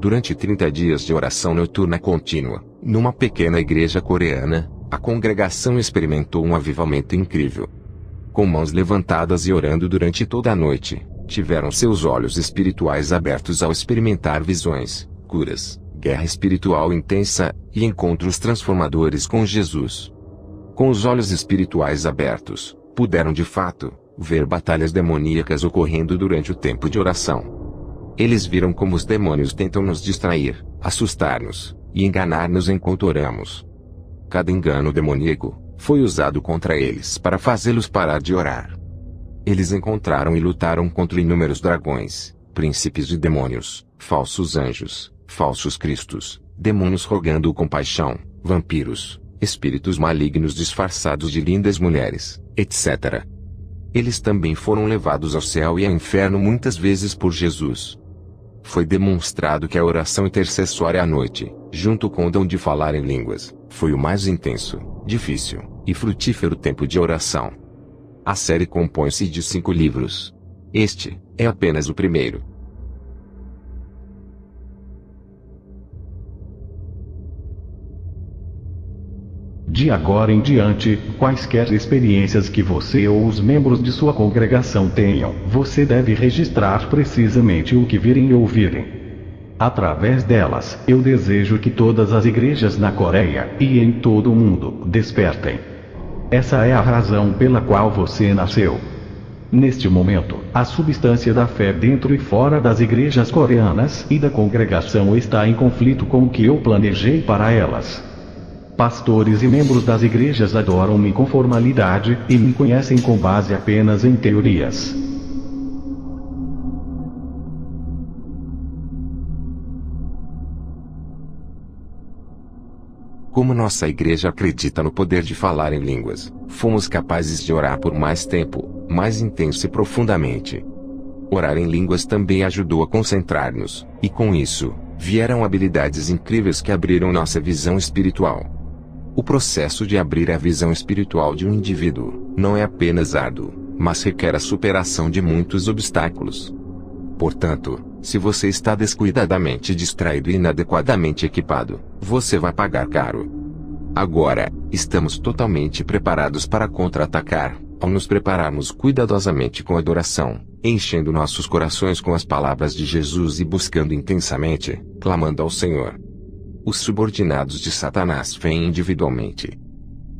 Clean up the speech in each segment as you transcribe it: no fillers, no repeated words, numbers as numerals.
Durante 30 dias de oração noturna contínua, numa pequena igreja coreana, a congregação experimentou um avivamento incrível. Com mãos levantadas e orando durante toda a noite, tiveram seus olhos espirituais abertos ao experimentar visões, curas, guerra espiritual intensa, e encontros transformadores com Jesus. Com os olhos espirituais abertos, puderam de fato ver batalhas demoníacas ocorrendo durante o tempo de oração. Eles viram como os demônios tentam nos distrair, assustar-nos e enganar-nos enquanto oramos. Cada engano demoníaco foi usado contra eles para fazê-los parar de orar. Eles encontraram e lutaram contra inúmeros dragões, príncipes de demônios, falsos anjos, falsos cristos, demônios rogando compaixão, vampiros, espíritos malignos disfarçados de lindas mulheres, etc. Eles também foram levados ao céu e ao inferno muitas vezes por Jesus. Foi demonstrado que a oração intercessória à noite, junto com o dom de falar em línguas, foi o mais intenso, difícil e frutífero tempo de oração. A série compõe-se de 5 livros. Este é apenas o primeiro. De agora em diante, quaisquer experiências que você ou os membros de sua congregação tenham, você deve registrar precisamente o que virem e ouvirem. Através delas, eu desejo que todas as igrejas na Coreia e em todo o mundo despertem. Essa é a razão pela qual você nasceu. Neste momento, a substância da fé dentro e fora das igrejas coreanas e da congregação está em conflito com o que eu planejei para elas. Pastores e membros das igrejas adoram-me com formalidade e me conhecem com base apenas em teorias. Como nossa igreja acredita no poder de falar em línguas, fomos capazes de orar por mais tempo, mais intenso e profundamente. Orar em línguas também ajudou a concentrar-nos, e com isso, vieram habilidades incríveis que abriram nossa visão espiritual. O processo de abrir a visão espiritual de um indivíduo não é apenas árduo, mas requer a superação de muitos obstáculos. Portanto, se você está descuidadamente distraído e inadequadamente equipado, você vai pagar caro. Agora, estamos totalmente preparados para contra-atacar, ao nos prepararmos cuidadosamente com adoração, enchendo nossos corações com as palavras de Jesus e buscando intensamente, clamando ao Senhor. Os subordinados de Satanás vêm individualmente.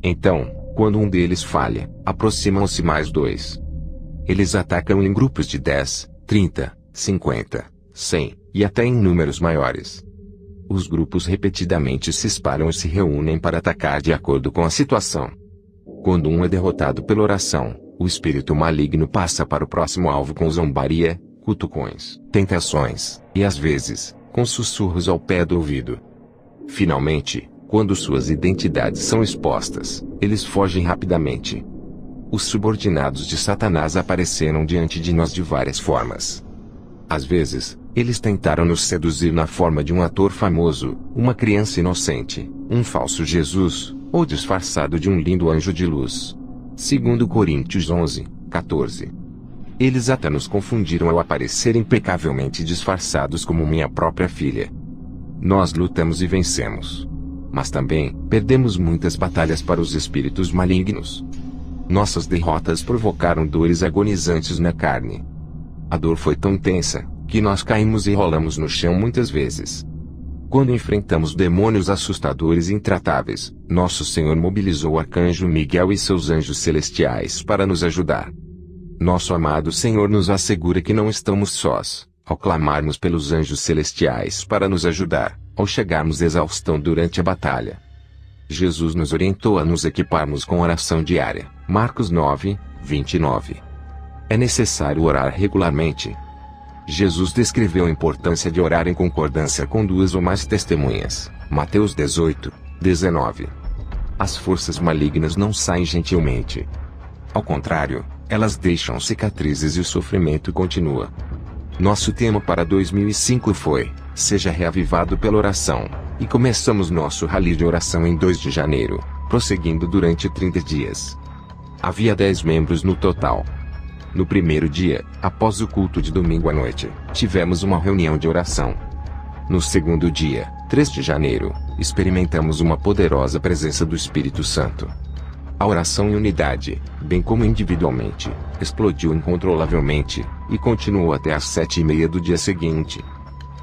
Então, quando um deles falha, aproximam-se mais 2. Eles atacam em grupos de 10, 30, 50, 100, e até em números maiores. Os grupos repetidamente se espalham e se reúnem para atacar de acordo com a situação. Quando um é derrotado pela oração, o espírito maligno passa para o próximo alvo com zombaria, cutucões, tentações, e às vezes, com sussurros ao pé do ouvido. Finalmente, quando suas identidades são expostas, eles fogem rapidamente. Os subordinados de Satanás apareceram diante de nós de várias formas. Às vezes, eles tentaram nos seduzir na forma de um ator famoso, uma criança inocente, um falso Jesus, ou disfarçado de um lindo anjo de luz. 2 Coríntios 11, 14. Eles até nos confundiram ao aparecer impecavelmente disfarçados como minha própria filha. Nós lutamos e vencemos. Mas também, perdemos muitas batalhas para os espíritos malignos. Nossas derrotas provocaram dores agonizantes na carne. A dor foi tão intensa, que nós caímos e rolamos no chão muitas vezes. Quando enfrentamos demônios assustadores e intratáveis, nosso Senhor mobilizou o arcanjo Miguel e seus anjos celestiais para nos ajudar. Nosso amado Senhor nos assegura que não estamos sós, ao clamarmos pelos anjos celestiais para nos ajudar, ao chegarmos à exaustão durante a batalha. Jesus nos orientou a nos equiparmos com oração diária, Marcos 9, 29. É necessário orar regularmente. Jesus descreveu a importância de orar em concordância com 2 ou mais testemunhas, Mateus 18, 19. As forças malignas não saem gentilmente. Ao contrário, elas deixam cicatrizes e o sofrimento continua. Nosso tema para 2005 foi: seja reavivado pela oração, e começamos nosso rally de oração em 2 de janeiro, prosseguindo durante 30 dias. Havia 10 membros no total. No primeiro dia, após o culto de domingo à noite, tivemos uma reunião de oração. No segundo dia, 3 de janeiro, experimentamos uma poderosa presença do Espírito Santo. A oração em unidade, bem como individualmente, explodiu incontrolavelmente, e continuou até às 7h30 do dia seguinte.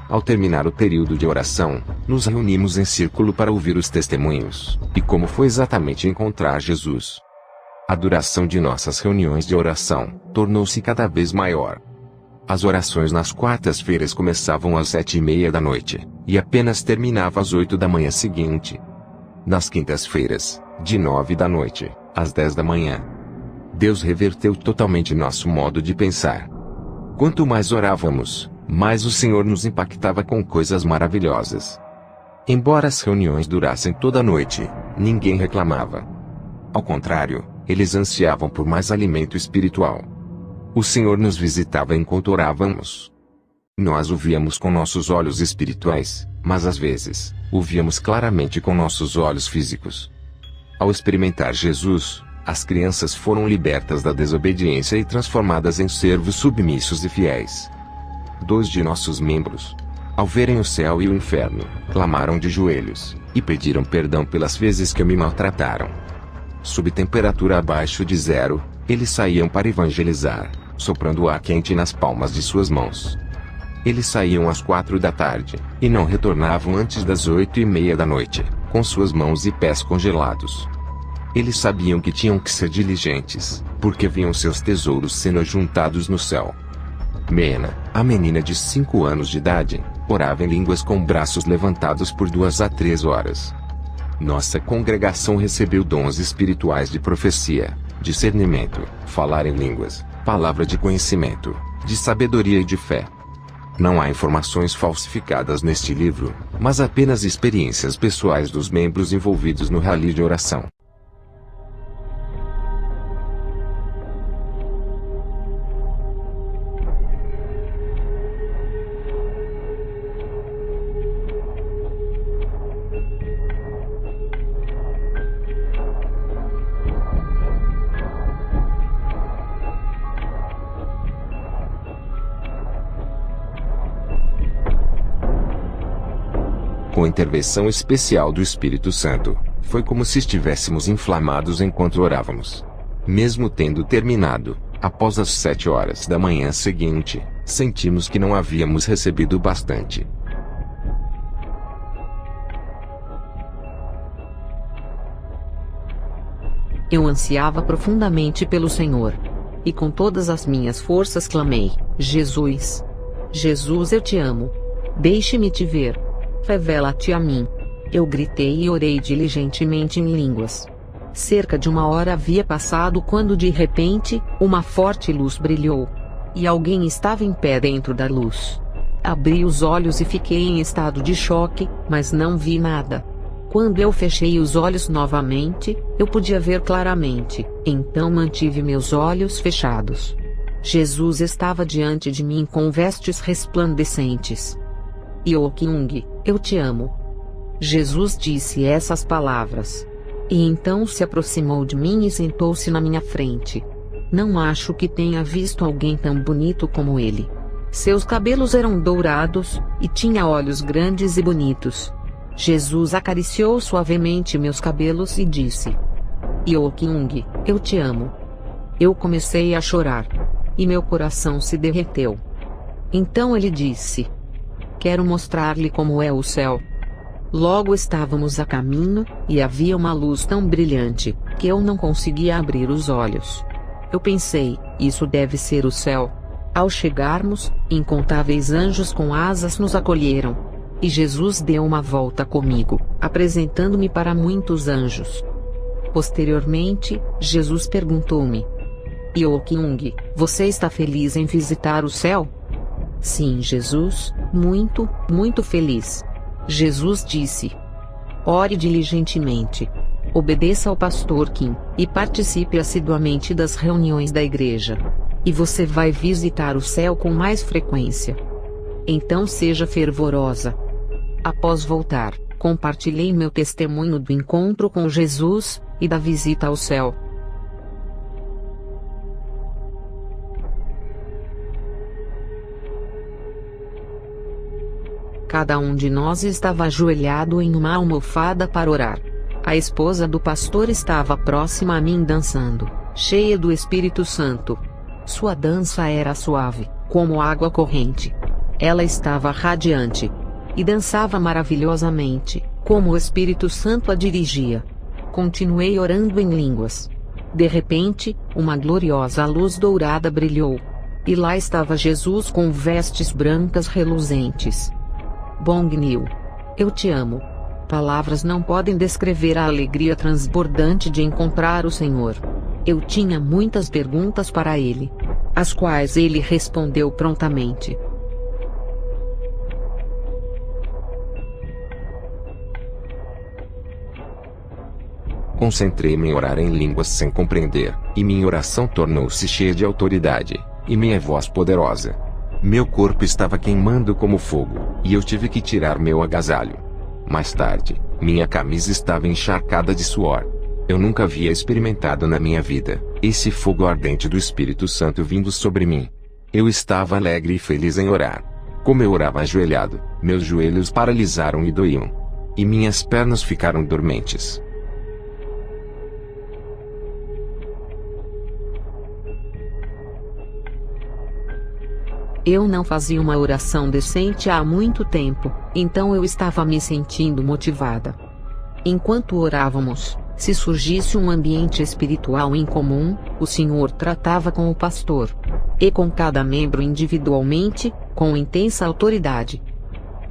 Ao terminar o período de oração, nos reunimos em círculo para ouvir os testemunhos, e como foi exatamente encontrar Jesus. A duração de nossas reuniões de oração tornou-se cada vez maior. As orações nas quartas-feiras começavam às 7h30 da noite, e apenas terminavam às 8 da manhã seguinte. Nas quintas-feiras, de 9 da noite, às 10 da manhã. Deus reverteu totalmente nosso modo de pensar. Quanto mais orávamos, mais o Senhor nos impactava com coisas maravilhosas. Embora as reuniões durassem toda a noite, ninguém reclamava. Ao contrário, eles ansiavam por mais alimento espiritual. O Senhor nos visitava enquanto orávamos. Nós o víamos com nossos olhos espirituais, mas às vezes, o víamos claramente com nossos olhos físicos. Ao experimentar Jesus, as crianças foram libertas da desobediência e transformadas em servos submissos e fiéis. 2 de nossos membros, ao verem o céu e o inferno, clamaram de joelhos, e pediram perdão pelas vezes que me maltrataram. Sob temperatura abaixo de 0, eles saíam para evangelizar, soprando ar quente nas palmas de suas mãos. Eles saíam às 4 da tarde, e não retornavam antes das 8h30 da noite, com suas mãos e pés congelados. Eles sabiam que tinham que ser diligentes, porque viam seus tesouros sendo juntados no céu. Mena, a menina de 5 anos de idade, orava em línguas com braços levantados por 2 a 3 horas. Nossa congregação recebeu dons espirituais de profecia, discernimento, falar em línguas, palavra de conhecimento, de sabedoria e de fé. Não há informações falsificadas neste livro, mas apenas experiências pessoais dos membros envolvidos no rally de oração. Com intervenção especial do Espírito Santo, foi como se estivéssemos inflamados enquanto orávamos. Mesmo tendo terminado, após as 7 horas da manhã seguinte, sentimos que não havíamos recebido bastante. Eu ansiava profundamente pelo Senhor. E com todas as minhas forças clamei: Jesus! Jesus, eu te amo. Deixe-me te ver. Revela-te a mim. Eu gritei e orei diligentemente em línguas. Cerca de 1 hora havia passado quando de repente, uma forte luz brilhou. E alguém estava em pé dentro da luz. Abri os olhos e fiquei em estado de choque, mas não vi nada. Quando eu fechei os olhos novamente, eu podia ver claramente, então mantive meus olhos fechados. Jesus estava diante de mim com vestes resplandecentes. Yokyung, eu te amo. Jesus disse essas palavras. E então se aproximou de mim e sentou-se na minha frente. Não acho que tenha visto alguém tão bonito como ele. Seus cabelos eram dourados, e tinha olhos grandes e bonitos. Jesus acariciou suavemente meus cabelos e disse: Yokyung, eu te amo. Eu comecei a chorar. E meu coração se derreteu. Então ele disse: Quero mostrar-lhe como é o céu. Logo estávamos a caminho, e havia uma luz tão brilhante, que eu não conseguia abrir os olhos. Eu pensei, isso deve ser o céu. Ao chegarmos, incontáveis anjos com asas nos acolheram. E Jesus deu uma volta comigo, apresentando-me para muitos anjos. Posteriormente, Jesus perguntou-me: Yokyung, você está feliz em visitar o céu? Sim, Jesus, muito, muito feliz. Jesus disse: Ore diligentemente. Obedeça ao pastor Kim, e participe assiduamente das reuniões da igreja. E você vai visitar o céu com mais frequência. Então seja fervorosa. Após voltar, compartilhei meu testemunho do encontro com Jesus, e da visita ao céu. Cada um de nós estava ajoelhado em uma almofada para orar. A esposa do pastor estava próxima a mim dançando, cheia do Espírito Santo. Sua dança era suave, como água corrente. Ela estava radiante e dançava maravilhosamente, como o Espírito Santo a dirigia. Continuei orando em línguas. De repente, uma gloriosa luz dourada brilhou. E lá estava Jesus com vestes brancas reluzentes. Bong Nil, eu te amo. Palavras não podem descrever a alegria transbordante de encontrar o Senhor. Eu tinha muitas perguntas para ele, as quais ele respondeu prontamente. Concentrei-me em orar em línguas sem compreender, e minha oração tornou-se cheia de autoridade, e minha voz poderosa. Meu corpo estava queimando como fogo, e eu tive que tirar meu agasalho. Mais tarde, minha camisa estava encharcada de suor. Eu nunca havia experimentado na minha vida esse fogo ardente do Espírito Santo vindo sobre mim. Eu estava alegre e feliz em orar. Como eu orava ajoelhado, meus joelhos paralisaram e doíam. E minhas pernas ficaram dormentes. Eu não fazia uma oração decente há muito tempo, então eu estava me sentindo motivada. Enquanto orávamos, se surgisse um ambiente espiritual incomum, o Senhor tratava com o pastor. E com cada membro individualmente, com intensa autoridade.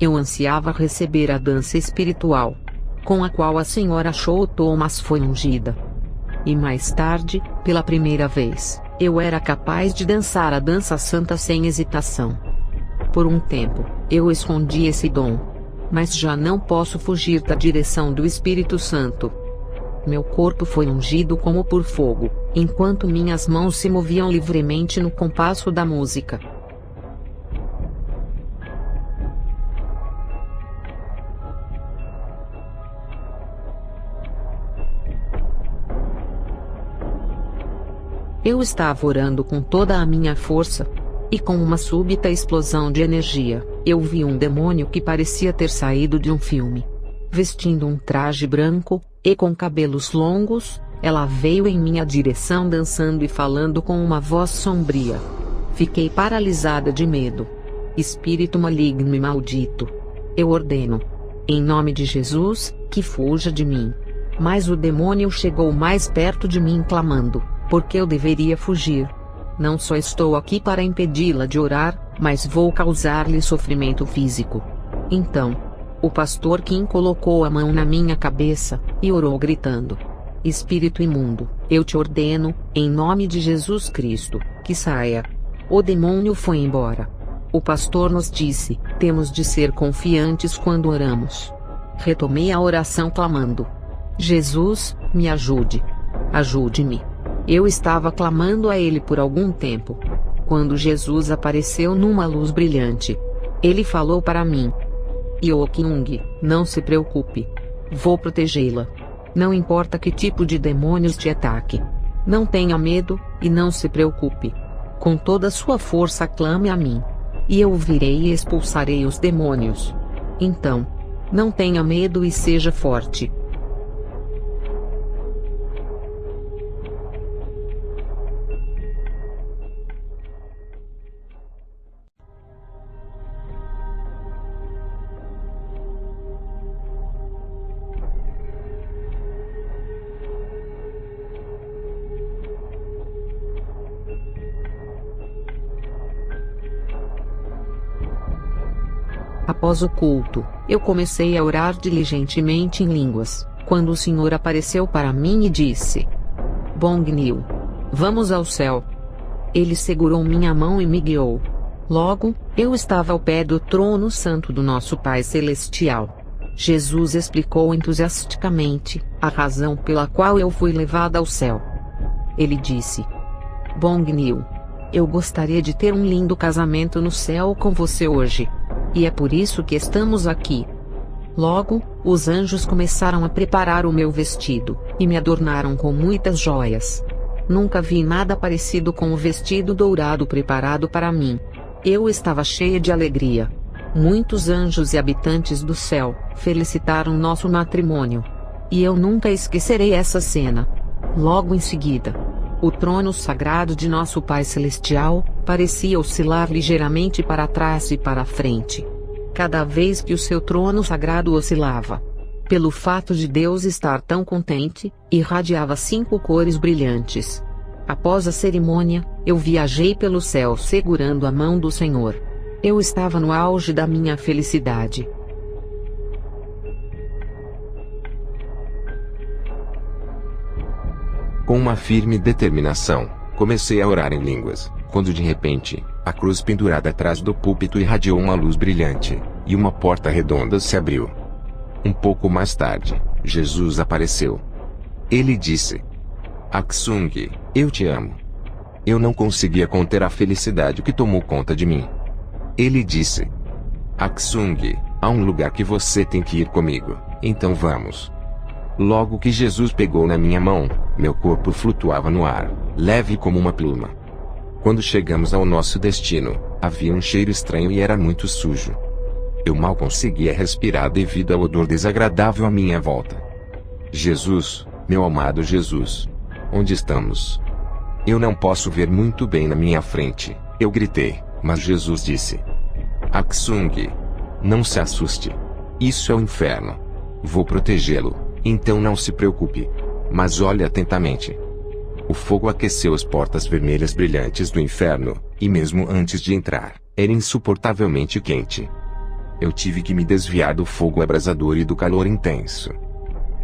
Eu ansiava receber a dança espiritual, com a qual a senhora Cho Thomas foi ungida. E mais tarde, pela primeira vez, eu era capaz de dançar a dança santa sem hesitação. Por um tempo, eu escondi esse dom. Mas já não posso fugir da direção do Espírito Santo. Meu corpo foi ungido como por fogo, enquanto minhas mãos se moviam livremente no compasso da música. Eu estava orando com toda a minha força. E com uma súbita explosão de energia, eu vi um demônio que parecia ter saído de um filme. Vestindo um traje branco, e com cabelos longos, ela veio em minha direção dançando e falando com uma voz sombria. Fiquei paralisada de medo. Espírito maligno e maldito. Eu ordeno, em nome de Jesus, que fuja de mim. Mas o demônio chegou mais perto de mim clamando, porque eu deveria fugir. Não só estou aqui para impedi-la de orar, mas vou causar-lhe sofrimento físico. Então, o pastor Kim colocou a mão na minha cabeça, e orou gritando: Espírito imundo, eu te ordeno, em nome de Jesus Cristo, que saia. O demônio foi embora. O pastor nos disse: temos de ser confiantes quando oramos. Retomei a oração clamando: Jesus, me ajude. Ajude-me. Eu estava clamando a ele por algum tempo. Quando Jesus apareceu numa luz brilhante, ele falou para mim: Yokyung, não se preocupe. Vou protegê-la. Não importa que tipo de demônios te ataque. Não tenha medo, e não se preocupe. Com toda a sua força clame a mim. E eu virei e expulsarei os demônios. Então, não tenha medo e seja forte. Após o culto, eu comecei a orar diligentemente em línguas, quando o Senhor apareceu para mim e disse: Bong Nil, vamos ao céu. Ele segurou minha mão e me guiou. Logo, eu estava ao pé do trono santo do nosso Pai Celestial. Jesus explicou entusiasticamente a razão pela qual eu fui levada ao céu. Ele disse: Bong Nil, eu gostaria de ter um lindo casamento no céu com você hoje. E é por isso que estamos aqui. Logo, os anjos começaram a preparar o meu vestido, e me adornaram com muitas joias. Nunca vi nada parecido com o vestido dourado preparado para mim. Eu estava cheia de alegria. Muitos anjos e habitantes do céu felicitaram nosso matrimônio. E eu nunca esquecerei essa cena. Logo em seguida, o trono sagrado de nosso Pai Celestial parecia oscilar ligeiramente para trás e para frente. Cada vez que o seu trono sagrado oscilava, pelo fato de Deus estar tão contente, irradiava 5 cores brilhantes. Após a cerimônia, eu viajei pelo céu segurando a mão do Senhor. Eu estava no auge da minha felicidade. Com uma firme determinação, comecei a orar em línguas, quando de repente, a cruz pendurada atrás do púlpito irradiou uma luz brilhante, e uma porta redonda se abriu. Um pouco mais tarde, Jesus apareceu. Ele disse: Aksung, eu te amo. Eu não conseguia conter a felicidade que tomou conta de mim. Ele disse: Aksung, há um lugar que você tem que ir comigo, então vamos. Logo que Jesus pegou na minha mão, meu corpo flutuava no ar, leve como uma pluma. Quando chegamos ao nosso destino, havia um cheiro estranho e era muito sujo. Eu mal conseguia respirar devido ao odor desagradável à minha volta. Jesus, meu amado Jesus, onde estamos? Eu não posso ver muito bem na minha frente, eu gritei, mas Jesus disse: Aksung, não se assuste. Isso é o inferno. Vou protegê-lo, então não se preocupe. Mas olhe atentamente. O fogo aqueceu as portas vermelhas brilhantes do inferno, e mesmo antes de entrar, era insuportavelmente quente. Eu tive que me desviar do fogo abrasador e do calor intenso.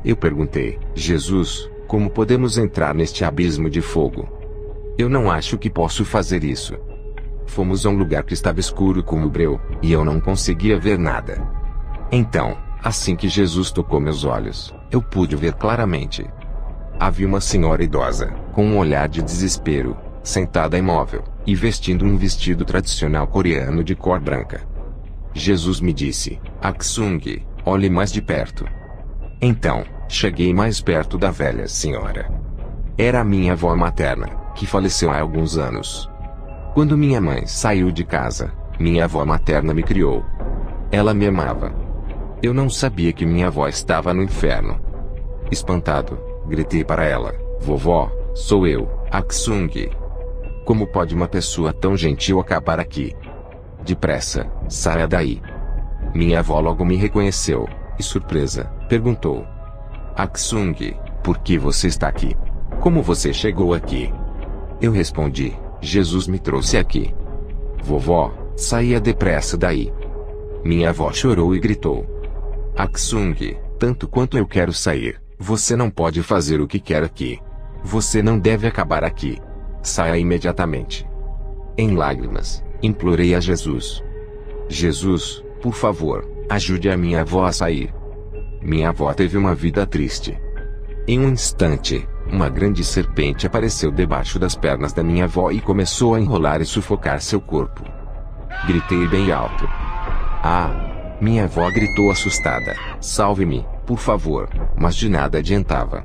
Eu perguntei: Jesus, como podemos entrar neste abismo de fogo? Eu não acho que posso fazer isso. Fomos a um lugar que estava escuro como breu, e eu não conseguia ver nada. Então, assim que Jesus tocou meus olhos, eu pude ver claramente. Havia uma senhora idosa, com um olhar de desespero, sentada imóvel, e vestindo um vestido tradicional coreano de cor branca. Jesus me disse: Aksung, olhe mais de perto. Então, cheguei mais perto da velha senhora. Era a minha avó materna, que faleceu há alguns anos. Quando minha mãe saiu de casa, minha avó materna me criou. Ela me amava. Eu não sabia que minha avó estava no inferno. Espantado, gritei para ela: Vovó, sou eu, Aksung. Como pode uma pessoa tão gentil acabar aqui? Depressa, saia daí. Minha avó logo me reconheceu, e surpresa, perguntou: Aksung, por que você está aqui? Como você chegou aqui? Eu respondi: Jesus me trouxe aqui. Vovó, saia depressa daí. Minha avó chorou e gritou: Aksung, tanto quanto eu quero sair, você não pode fazer o que quer aqui. Você não deve acabar aqui. Saia imediatamente. Em lágrimas, implorei a Jesus: Jesus, por favor, ajude a minha avó a sair. Minha avó teve uma vida triste. Em um instante, uma grande serpente apareceu debaixo das pernas da minha avó e começou a enrolar e sufocar seu corpo. Gritei bem alto. Ah! Minha avó gritou assustada: Salve-me, por favor, mas de nada adiantava.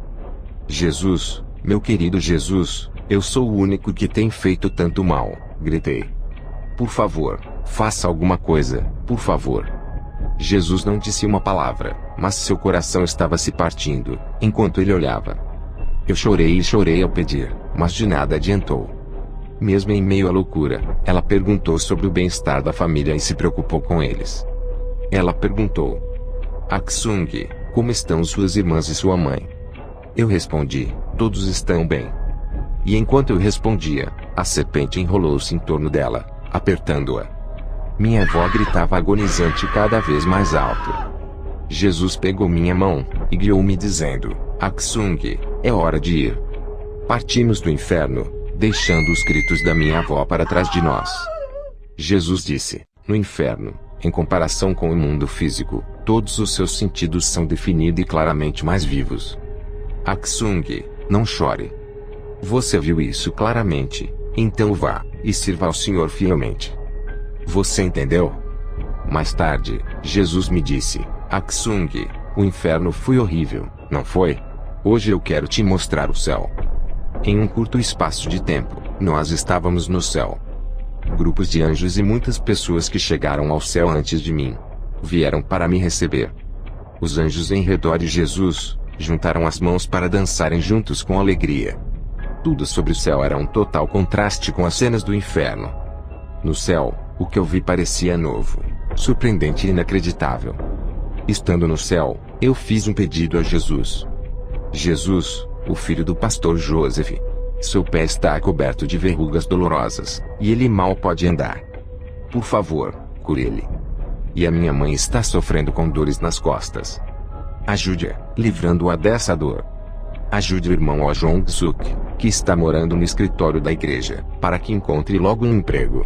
Jesus, meu querido Jesus, eu sou o único que tem feito tanto mal, gritei. Por favor, faça alguma coisa, por favor. Jesus não disse uma palavra, mas seu coração estava se partindo, enquanto ele olhava. Eu chorei e chorei ao pedir, mas de nada adiantou. Mesmo em meio à loucura, ela perguntou sobre o bem-estar da família e se preocupou com eles. Ela perguntou: Aksung, como estão suas irmãs e sua mãe? Eu respondi: todos estão bem. E enquanto eu respondia, a serpente enrolou-se em torno dela, apertando-a. Minha avó gritava agonizante cada vez mais alto. Jesus pegou minha mão, e guiou-me dizendo: Aksung, é hora de ir. Partimos do inferno, deixando os gritos da minha avó para trás de nós. Jesus disse: no inferno, em comparação com o mundo físico, todos os seus sentidos são definidos e claramente mais vivos. Aksung, não chore. Você viu isso claramente, então vá, e sirva ao Senhor fielmente. Você entendeu? Mais tarde, Jesus me disse: Aksung, o inferno foi horrível, não foi? Hoje eu quero te mostrar o céu. Em um curto espaço de tempo, nós estávamos no céu. Grupos de anjos e muitas pessoas que chegaram ao céu antes de mim vieram para me receber. Os anjos em redor de Jesus juntaram as mãos para dançarem juntos com alegria. Tudo sobre o céu era um total contraste com as cenas do inferno. No céu, o que eu vi parecia novo, surpreendente e inacreditável. Estando no céu, eu fiz um pedido a Jesus. Jesus, o filho do pastor Joseph. Seu pé está coberto de verrugas dolorosas, e ele mal pode andar. Por favor, cure ele. E a minha mãe está sofrendo com dores nas costas. Ajude-a, livrando-a dessa dor. Ajude o irmão Oh Jong-suk, que está morando no escritório da igreja, para que encontre logo um emprego.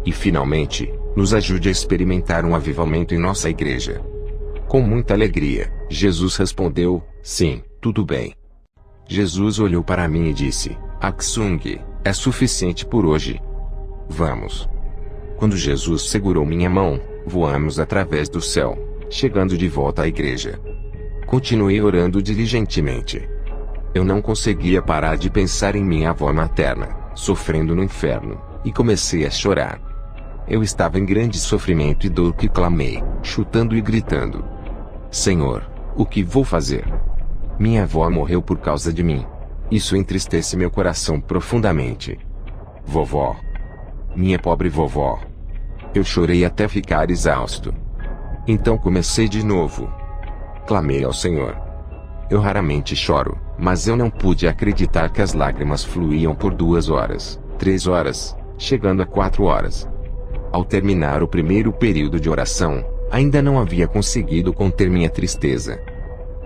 E finalmente, nos ajude a experimentar um avivamento em nossa igreja. Com muita alegria, Jesus respondeu, sim, tudo bem. Jesus olhou para mim e disse, Aksung, é suficiente por hoje. Vamos. Quando Jesus segurou minha mão, voamos através do céu, chegando de volta à igreja. Continuei orando diligentemente. Eu não conseguia parar de pensar em minha avó materna, sofrendo no inferno, e comecei a chorar. Eu estava em grande sofrimento e dor que clamei, chutando e gritando. Senhor, o que vou fazer? Minha avó morreu por causa de mim. Isso entristece meu coração profundamente. Vovó. Minha pobre vovó. Eu chorei até ficar exausto. Então comecei de novo. Clamei ao Senhor. Eu raramente choro, mas eu não pude acreditar que as lágrimas fluíam por 2 horas, 3 horas, chegando a 4 horas. Ao terminar o primeiro período de oração, ainda não havia conseguido conter minha tristeza.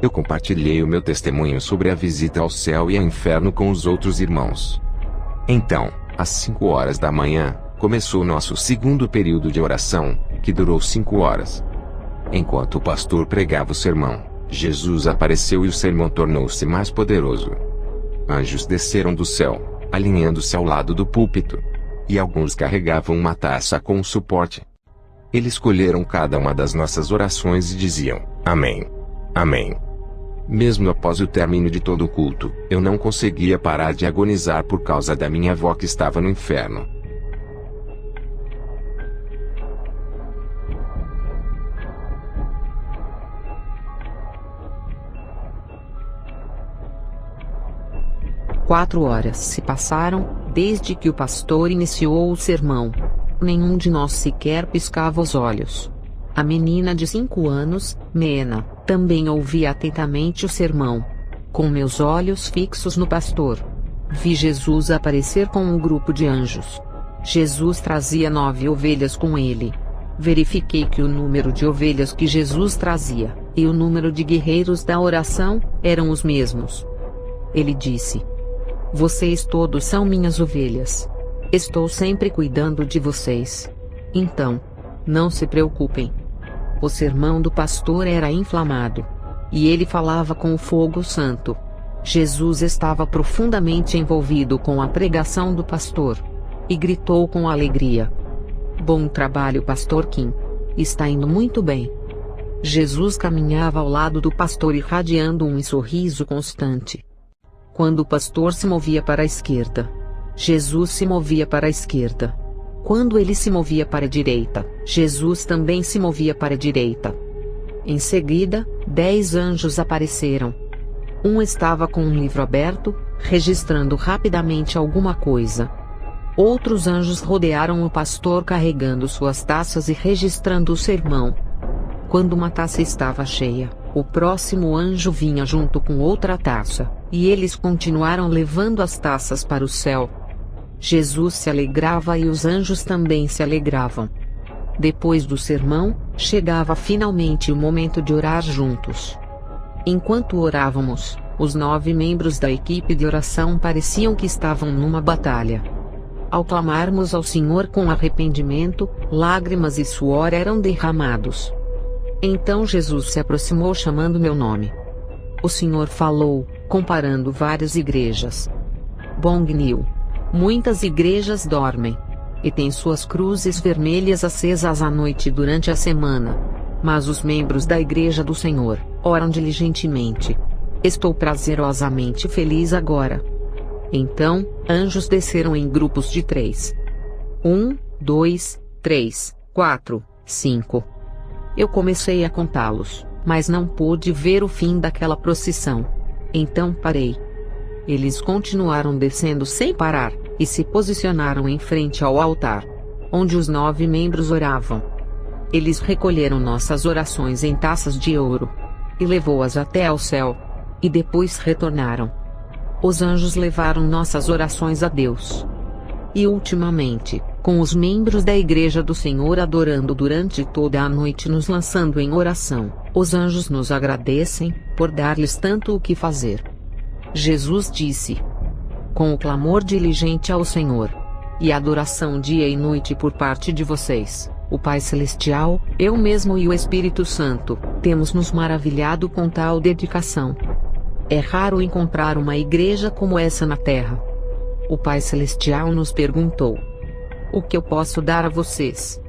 Eu compartilhei o meu testemunho sobre a visita ao céu e ao inferno com os outros irmãos. Então, às 5 horas da manhã, começou nosso segundo período de oração, que durou 5 horas. Enquanto o pastor pregava o sermão, Jesus apareceu e o sermão tornou-se mais poderoso. Anjos desceram do céu, alinhando-se ao lado do púlpito. E alguns carregavam uma taça com um suporte. Eles colheram cada uma das nossas orações e diziam, Amém. Amém. Mesmo após o término de todo o culto, eu não conseguia parar de agonizar por causa da minha avó que estava no inferno. Quatro horas se passaram, desde que o pastor iniciou o sermão. Nenhum de nós sequer piscava os olhos. A menina de 5 anos, Mena, também ouvia atentamente o sermão. Com meus olhos fixos no pastor, vi Jesus aparecer com um grupo de anjos. Jesus trazia 9 ovelhas com ele. Verifiquei que o número de ovelhas que Jesus trazia, e o número de guerreiros da oração, eram os mesmos. Ele disse, vocês todos são minhas ovelhas. Estou sempre cuidando de vocês. Então, não se preocupem. O sermão do pastor era inflamado. E ele falava com o fogo santo. Jesus estava profundamente envolvido com a pregação do pastor. E gritou com alegria. Bom trabalho, pastor Kim. Está indo muito bem. Jesus caminhava ao lado do pastor irradiando um sorriso constante. Quando o pastor se movia para a esquerda, Jesus se movia para a esquerda. Quando ele se movia para a direita, Jesus também se movia para a direita. Em seguida, 10 anjos apareceram. Um estava com um livro aberto, registrando rapidamente alguma coisa. Outros anjos rodearam o pastor carregando suas taças e registrando o sermão. Quando uma taça estava cheia, o próximo anjo vinha junto com outra taça, e eles continuaram levando as taças para o céu. Jesus se alegrava e os anjos também se alegravam. Depois do sermão, chegava finalmente o momento de orar juntos. Enquanto orávamos, os 9 membros da equipe de oração pareciam que estavam numa batalha. Ao clamarmos ao Senhor com arrependimento, lágrimas e suor eram derramados. Então Jesus se aproximou chamando meu nome. O Senhor falou, comparando várias igrejas. Bongniu. Muitas igrejas dormem. E têm suas cruzes vermelhas acesas à noite durante a semana. Mas os membros da igreja do Senhor oram diligentemente. Estou prazerosamente feliz agora. Então, anjos desceram em grupos de 3. 1, 2, 3, 4, 5. Eu comecei a contá-los, mas não pude ver o fim daquela procissão. Então parei. Eles continuaram descendo sem parar, e se posicionaram em frente ao altar, onde os 9 membros oravam. Eles recolheram nossas orações em taças de ouro, e levou-as até ao céu, e depois retornaram. Os anjos levaram nossas orações a Deus. E ultimamente, com os membros da Igreja do Senhor adorando durante toda a noite nos lançando em oração, os anjos nos agradecem, por dar-lhes tanto o que fazer. Jesus disse: com o clamor diligente ao Senhor, e adoração dia e noite por parte de vocês, o Pai Celestial, eu mesmo e o Espírito Santo, temos nos maravilhado com tal dedicação. É raro encontrar uma igreja como essa na Terra. O Pai Celestial nos perguntou: o que eu posso dar a vocês?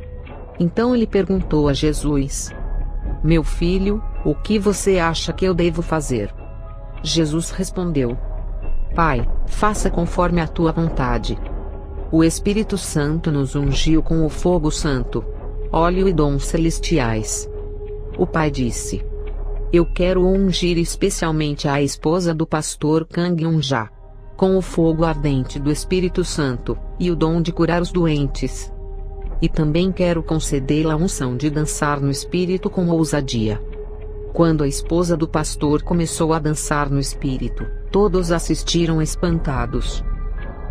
Então ele perguntou a Jesus: meu filho, o que você acha que eu devo fazer? Jesus respondeu: Pai, faça conforme a tua vontade. O Espírito Santo nos ungiu com o fogo santo, óleo e dons celestiais. O Pai disse: eu quero ungir especialmente a esposa do pastor Kang Yun-ja, com o fogo ardente do Espírito Santo, e o dom de curar os doentes. E também quero concedê-la a unção de dançar no Espírito com ousadia. Quando a esposa do pastor começou a dançar no Espírito, todos assistiram espantados.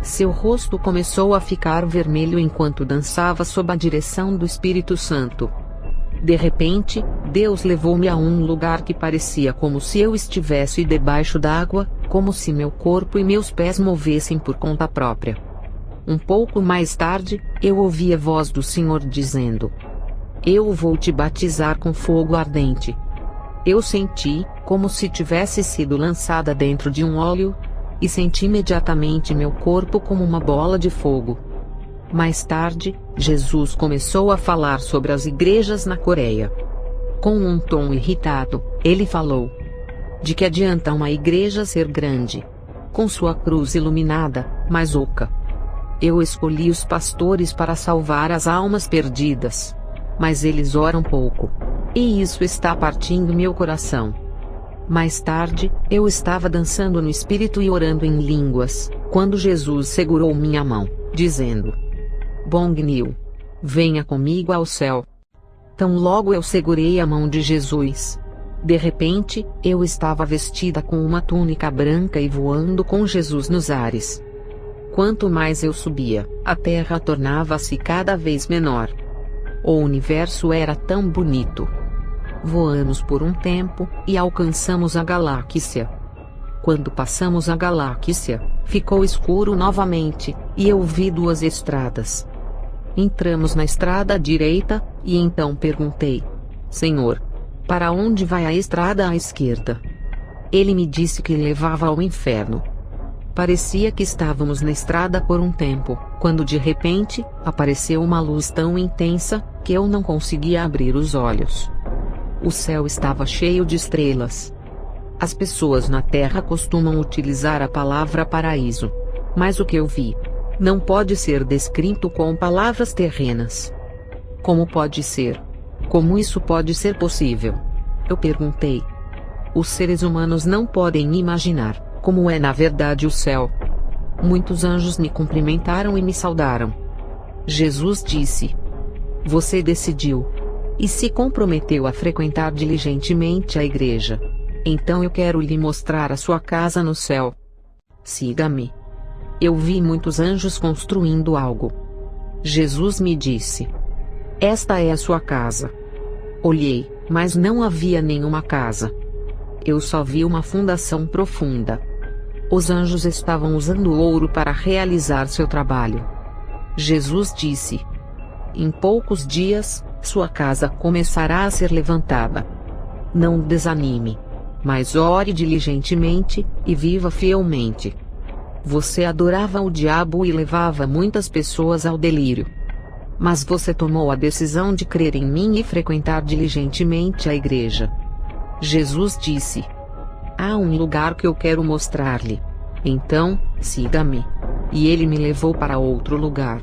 Seu rosto começou a ficar vermelho enquanto dançava sob a direção do Espírito Santo. De repente, Deus levou-me a um lugar que parecia como se eu estivesse debaixo d'água, como se meu corpo e meus pés movessem por conta própria. Um pouco mais tarde, eu ouvi a voz do Senhor dizendo: eu vou te batizar com fogo ardente. Eu senti, como se tivesse sido lançada dentro de um óleo, e senti imediatamente meu corpo como uma bola de fogo. Mais tarde, Jesus começou a falar sobre as igrejas na Coreia. Com um tom irritado, ele falou: de que adianta uma igreja ser grande, com sua cruz iluminada, mas oca? Eu escolhi os pastores para salvar as almas perdidas, mas eles oram pouco. E isso está partindo meu coração. Mais tarde, eu estava dançando no Espírito e orando em línguas, quando Jesus segurou minha mão, dizendo: Bong-nil, venha comigo ao céu. Tão logo eu segurei a mão de Jesus. De repente, eu estava vestida com uma túnica branca e voando com Jesus nos ares. Quanto mais eu subia, a terra tornava-se cada vez menor. O universo era tão bonito. Voamos por um tempo, e alcançamos a galáxia. Quando passamos a galáxia, ficou escuro novamente, e eu vi 2 estradas. Entramos na estrada direita, e então perguntei: Senhor, para onde vai a estrada à esquerda? Ele me disse que levava ao inferno. Parecia que estávamos na estrada por um tempo, quando de repente, apareceu uma luz tão intensa, que eu não conseguia abrir os olhos. O céu estava cheio de estrelas. As pessoas na Terra costumam utilizar a palavra paraíso. Mas o que eu vi não pode ser descrito com palavras terrenas. Como pode ser? Como isso pode ser possível? Eu perguntei. Os seres humanos não podem imaginar como é na verdade o céu. Muitos anjos me cumprimentaram e me saudaram. Jesus disse: Você decidiu e se comprometeu a frequentar diligentemente a igreja. Então eu quero lhe mostrar a sua casa no céu. Siga-me. Eu vi muitos anjos construindo algo. Jesus me disse: Esta é a sua casa. Olhei, mas não havia nenhuma casa. Eu só vi uma fundação profunda. Os anjos estavam usando ouro para realizar seu trabalho. Jesus disse: Em poucos dias, sua casa começará a ser levantada. Não desanime, mas ore diligentemente, e viva fielmente. Você adorava o diabo e levava muitas pessoas ao delírio. Mas você tomou a decisão de crer em mim e frequentar diligentemente a igreja. Jesus disse: Há um lugar que eu quero mostrar-lhe. Então, siga-me. E ele me levou para outro lugar.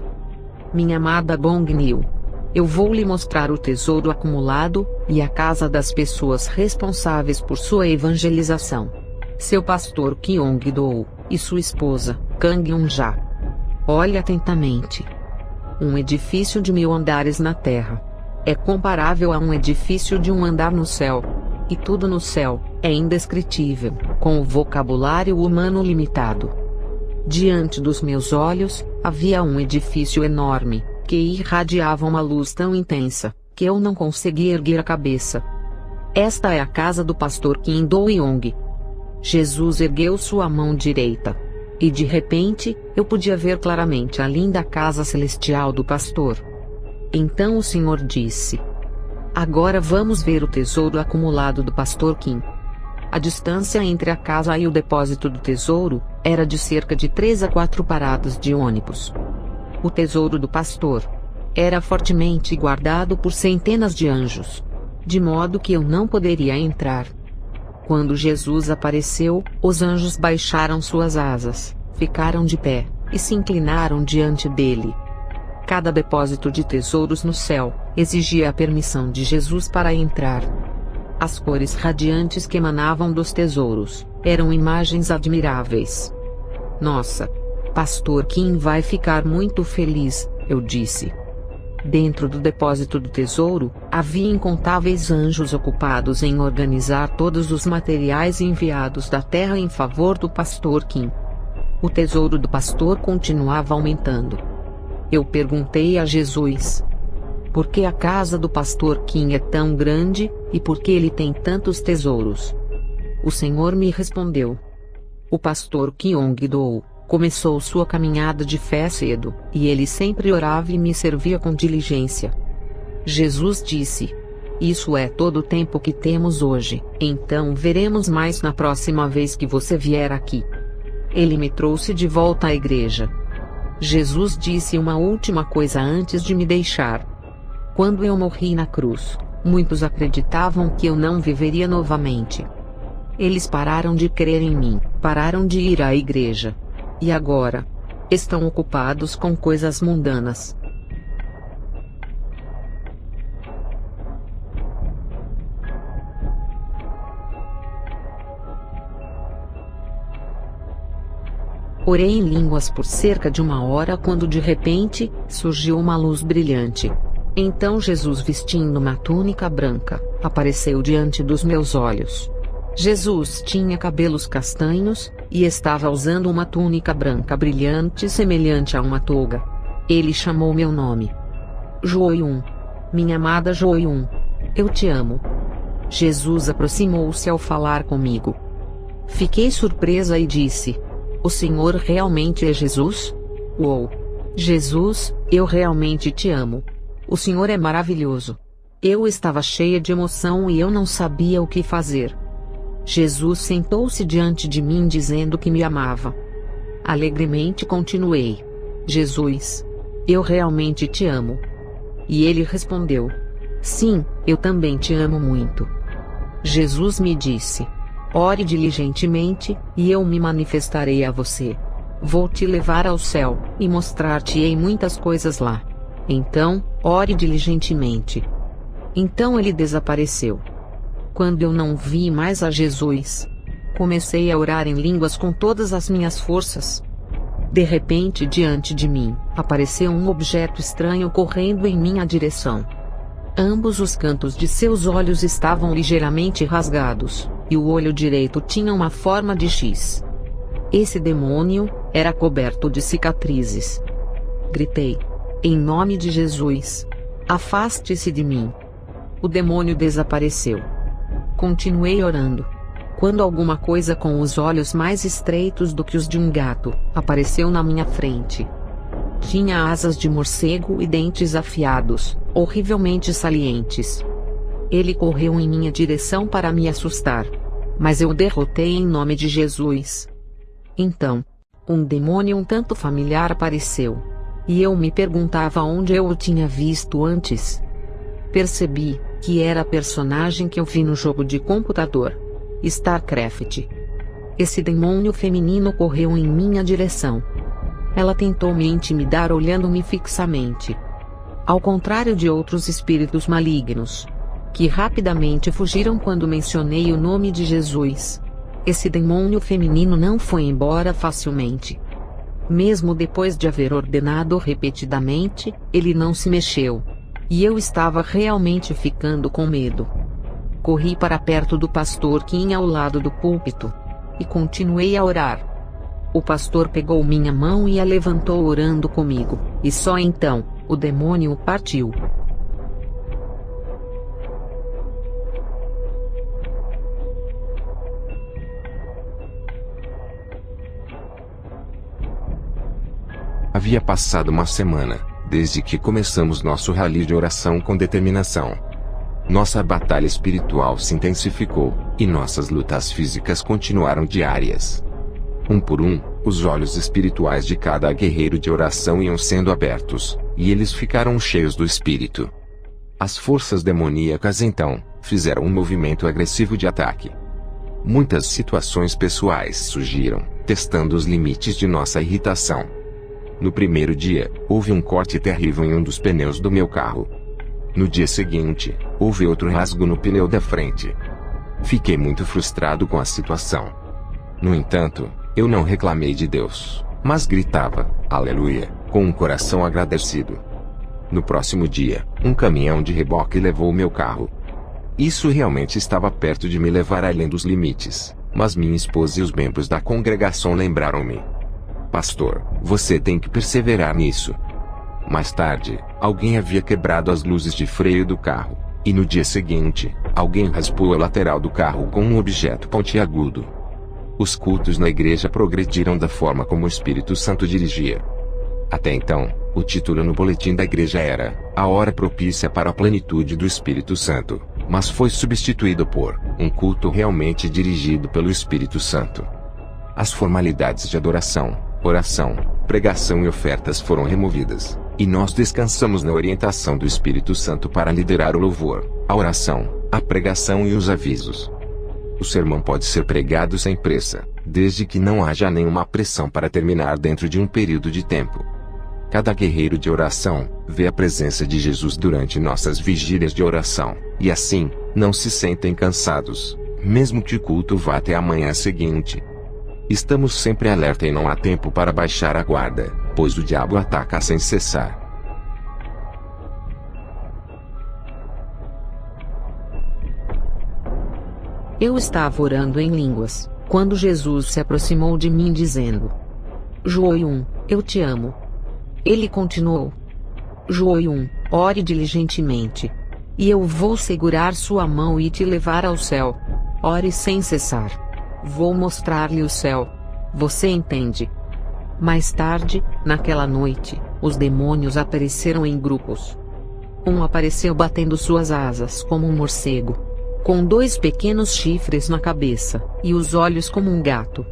minha amada Bong Nil. Eu vou lhe mostrar o tesouro acumulado, e a casa das pessoas responsáveis por sua evangelização. Seu pastor Kyong-do, e sua esposa, Kang Yun-ja. Olhe atentamente. Um edifício de 1000 andares na terra é comparável a um edifício de 1 andar no céu. E tudo no céu é indescritível, com o vocabulário humano limitado. Diante dos meus olhos, havia um edifício enorme, que irradiava uma luz tão intensa, que eu não conseguia erguer a cabeça. Esta é a casa do pastor Kim Do-young. Jesus ergueu sua mão direita. E de repente, eu podia ver claramente a linda casa celestial do pastor. Então o Senhor disse: agora vamos ver o tesouro acumulado do pastor Kim. A distância entre a casa e o depósito do tesouro era de cerca de 3 a 4 paradas de ônibus. O tesouro do pastor era fortemente guardado por centenas de anjos, de modo que eu não poderia entrar. Quando Jesus apareceu, os anjos baixaram suas asas, ficaram de pé, e se inclinaram diante dele. Cada depósito de tesouros no céu exigia a permissão de Jesus para entrar. As cores radiantes que emanavam dos tesouros eram imagens admiráveis. Nossa! Pastor Kim vai ficar muito feliz, eu disse. Dentro do depósito do tesouro, havia incontáveis anjos ocupados em organizar todos os materiais enviados da terra em favor do pastor Kim. O tesouro do pastor continuava aumentando. Eu perguntei a Jesus: por que a casa do pastor Kim é tão grande, e por que ele tem tantos tesouros? O Senhor me respondeu: o pastor Kyong-do começou sua caminhada de fé cedo, e ele sempre orava e me servia com diligência. Jesus disse: isso é todo o tempo que temos hoje, então veremos mais na próxima vez que você vier aqui. Ele me trouxe de volta à igreja. Jesus disse uma última coisa antes de me deixar. Quando eu morri na cruz, muitos acreditavam que eu não viveria novamente. Eles pararam de crer em mim, pararam de ir à igreja. E agora? Estão ocupados com coisas mundanas. Orei em línguas por cerca de 1 hora quando de repente, surgiu uma luz brilhante. Então Jesus, vestindo uma túnica branca, apareceu diante dos meus olhos. Jesus tinha cabelos castanhos, e estava usando uma túnica branca brilhante semelhante a uma toga. Ele chamou meu nome. Jo-young. Minha amada Jo-young. Eu te amo. Jesus aproximou-se ao falar comigo. Fiquei surpresa e disse: o Senhor realmente é Jesus? Uou! Jesus, eu realmente te amo. O Senhor é maravilhoso. Eu estava cheia de emoção e eu não sabia o que fazer. Jesus sentou-se diante de mim dizendo que me amava. Alegremente continuei: Jesus, eu realmente te amo. E ele respondeu: sim, eu também te amo muito. Jesus me disse: ore diligentemente, e eu me manifestarei a você. Vou te levar ao céu, e mostrar-te-ei muitas coisas lá. Então, ore diligentemente. Então ele desapareceu. Quando eu não vi mais a Jesus, comecei a orar em línguas com todas as minhas forças. De repente, diante de mim, apareceu um objeto estranho correndo em minha direção. Ambos os cantos de seus olhos estavam ligeiramente rasgados, e o olho direito tinha uma forma de X. Esse demônio era coberto de cicatrizes. Gritei: em nome de Jesus, afaste-se de mim. O demônio desapareceu. Continuei orando. Quando alguma coisa com os olhos mais estreitos do que os de um gato apareceu na minha frente. Tinha asas de morcego e dentes afiados, horrivelmente salientes. Ele correu em minha direção para me assustar. Mas eu o derrotei em nome de Jesus. Então, um demônio um tanto familiar apareceu. E eu me perguntava onde eu o tinha visto antes. Percebi que era a personagem que eu vi no jogo de computador, StarCraft. Esse demônio feminino correu em minha direção. Ela tentou me intimidar olhando-me fixamente. Ao contrário de outros espíritos malignos, que rapidamente fugiram quando mencionei o nome de Jesus, esse demônio feminino não foi embora facilmente. Mesmo depois de haver ordenado repetidamente, ele não se mexeu. E eu estava realmente ficando com medo. Corri para perto do pastor que ia ao lado do púlpito. E continuei a orar. O pastor pegou minha mão e a levantou orando comigo, e só então, o demônio partiu. Havia passado uma semana, desde que começamos nosso rally de oração com determinação. Nossa batalha espiritual se intensificou, e nossas lutas físicas continuaram diárias. Um por um, os olhos espirituais de cada guerreiro de oração iam sendo abertos, e eles ficaram cheios do Espírito. As forças demoníacas então, fizeram um movimento agressivo de ataque. Muitas situações pessoais surgiram, testando os limites de nossa irritação. No primeiro dia, houve um corte terrível em um dos pneus do meu carro. No dia seguinte, houve outro rasgo no pneu da frente. Fiquei muito frustrado com a situação. No entanto, eu não reclamei de Deus, mas gritava, aleluia, com um coração agradecido. No próximo dia, um caminhão de reboque levou meu carro. Isso realmente estava perto de me levar além dos limites, mas minha esposa e os membros da congregação lembraram-me. Pastor, você tem que perseverar nisso. Mais tarde, alguém havia quebrado as luzes de freio do carro, e no dia seguinte, alguém raspou a lateral do carro com um objeto pontiagudo. Os cultos na igreja progrediram da forma como o Espírito Santo dirigia. Até então, o título no boletim da igreja era A Hora Propícia para a Plenitude do Espírito Santo, mas foi substituído por Um Culto Realmente Dirigido pelo Espírito Santo. As formalidades de adoração, oração, pregação e ofertas foram removidas, e nós descansamos na orientação do Espírito Santo para liderar o louvor, a oração, a pregação e os avisos. O sermão pode ser pregado sem pressa, desde que não haja nenhuma pressão para terminar dentro de um período de tempo. Cada guerreiro de oração vê a presença de Jesus durante nossas vigílias de oração, e assim, não se sentem cansados, mesmo que o culto vá até a manhã seguinte. Estamos sempre alerta e não há tempo para baixar a guarda, pois o diabo ataca sem cessar. Eu estava orando em línguas, quando Jesus se aproximou de mim dizendo: Joium, eu te amo. Ele continuou: Joium, ore diligentemente. E eu vou segurar sua mão e te levar ao céu. Ore sem cessar. Vou mostrar-lhe o céu. Você entende? Mais tarde, naquela noite, os demônios apareceram em grupos. Um apareceu batendo suas asas como um morcego, com 2 pequenos chifres na cabeça, e os olhos como um gato.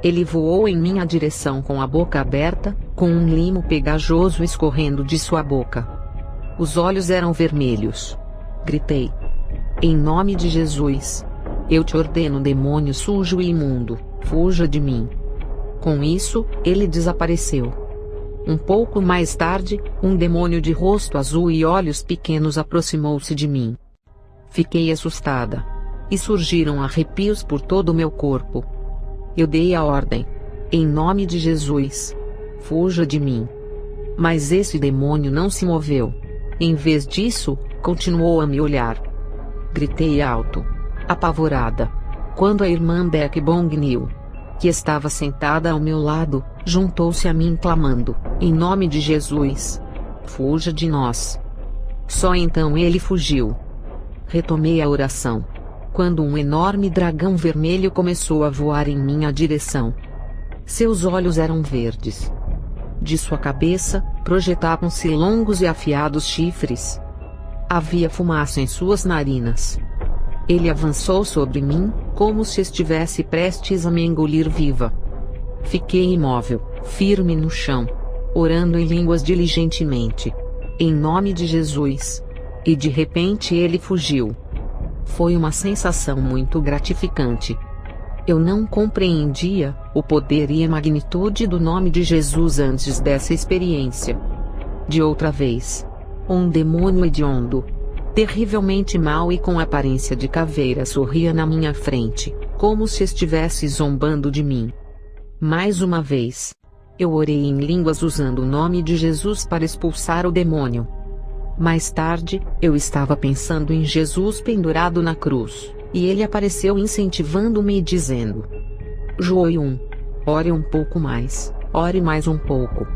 Ele voou em minha direção com a boca aberta, com um limo pegajoso escorrendo de sua boca. Os olhos eram vermelhos. Gritei: Em nome de Jesus! Eu te ordeno, demônio sujo e imundo, fuja de mim. Com isso, ele desapareceu. Um pouco mais tarde, um demônio de rosto azul e olhos pequenos aproximou-se de mim. Fiquei assustada. E surgiram arrepios por todo o meu corpo. Eu dei a ordem: Em nome de Jesus, fuja de mim. Mas esse demônio não se moveu. Em vez disso, continuou a me olhar. Gritei alto, apavorada, quando a irmã Beck Bongnil, que estava sentada ao meu lado, juntou-se a mim clamando: Em nome de Jesus, fuja de nós. Só então ele fugiu. Retomei a oração, quando um enorme dragão vermelho começou a voar em minha direção. Seus olhos eram verdes. De sua cabeça, projetavam-se longos e afiados chifres. Havia fumaça em suas narinas. Ele avançou sobre mim, como se estivesse prestes a me engolir viva. Fiquei imóvel, firme no chão, orando em línguas diligentemente. Em nome de Jesus. E de repente ele fugiu. Foi uma sensação muito gratificante. Eu não compreendia o poder e a magnitude do nome de Jesus antes dessa experiência. De outra vez, um demônio hediondo, terrivelmente mau e com aparência de caveira sorria na minha frente, como se estivesse zombando de mim. Mais uma vez, eu orei em línguas usando o nome de Jesus para expulsar o demônio. Mais tarde, eu estava pensando em Jesus pendurado na cruz, e ele apareceu incentivando-me e dizendo: Joium, ore um pouco mais, ore mais um pouco.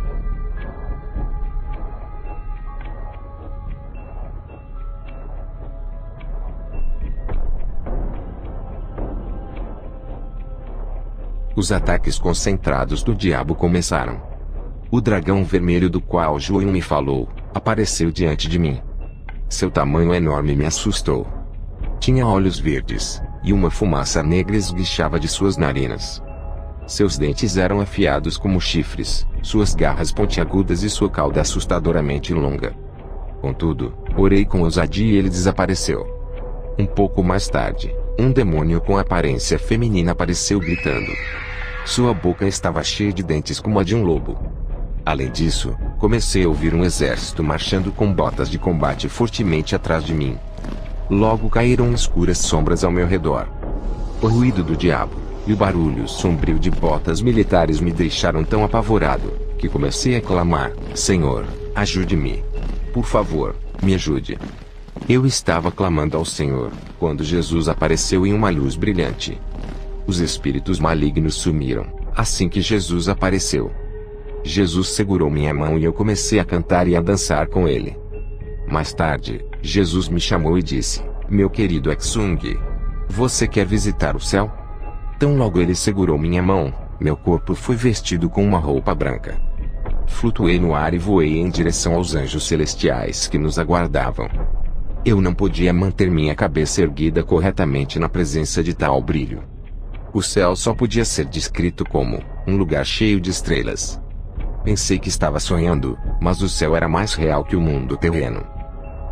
Os ataques concentrados do diabo começaram. O dragão vermelho do qual Joium me falou, apareceu diante de mim. Seu tamanho enorme me assustou. Tinha olhos verdes, e uma fumaça negra esguichava de suas narinas. Seus dentes eram afiados como chifres, suas garras pontiagudas e sua cauda assustadoramente longa. Contudo, orei com ousadia e ele desapareceu. Um pouco mais tarde, um demônio com aparência feminina apareceu gritando. Sua boca estava cheia de dentes como a de um lobo. Além disso, comecei a ouvir um exército marchando com botas de combate fortemente atrás de mim. Logo caíram escuras sombras ao meu redor. O ruído do diabo e o barulho sombrio de botas militares me deixaram tão apavorado, que comecei a clamar: Senhor, ajude-me. Por favor, me ajude. Eu estava clamando ao Senhor, quando Jesus apareceu em uma luz brilhante. Os espíritos malignos sumiram, assim que Jesus apareceu. Jesus segurou minha mão e eu comecei a cantar e a dançar com ele. Mais tarde, Jesus me chamou e disse: Meu querido Exung, você quer visitar o céu? Tão logo ele segurou minha mão, meu corpo foi vestido com uma roupa branca. Flutuei no ar e voei em direção aos anjos celestiais que nos aguardavam. Eu não podia manter minha cabeça erguida corretamente na presença de tal brilho. O céu só podia ser descrito como um lugar cheio de estrelas. Pensei que estava sonhando, mas o céu era mais real que o mundo terreno.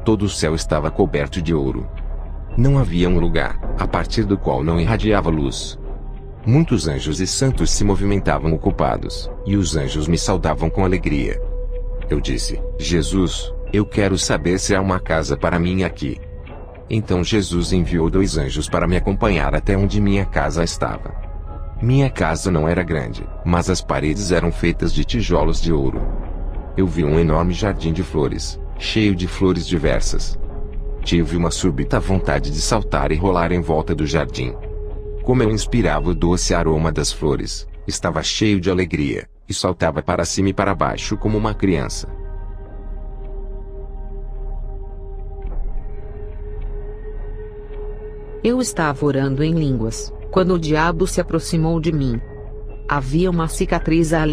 Todo o céu estava coberto de ouro. Não havia um lugar, a partir do qual não irradiava luz. Muitos anjos e santos se movimentavam ocupados, e os anjos me saudavam com alegria. Eu disse: Jesus, eu quero saber se há uma casa para mim aqui. Então Jesus enviou 2 anjos para me acompanhar até onde minha casa estava. Minha casa não era grande, mas as paredes eram feitas de tijolos de ouro. Eu vi um enorme jardim de flores, cheio de flores diversas. Tive uma súbita vontade de saltar e rolar em volta do jardim. Como eu inspirava o doce aroma das flores, estava cheio de alegria, e saltava para cima e para baixo como uma criança. Eu estava orando em línguas, quando o diabo se aproximou de mim. Havia uma cicatriz ali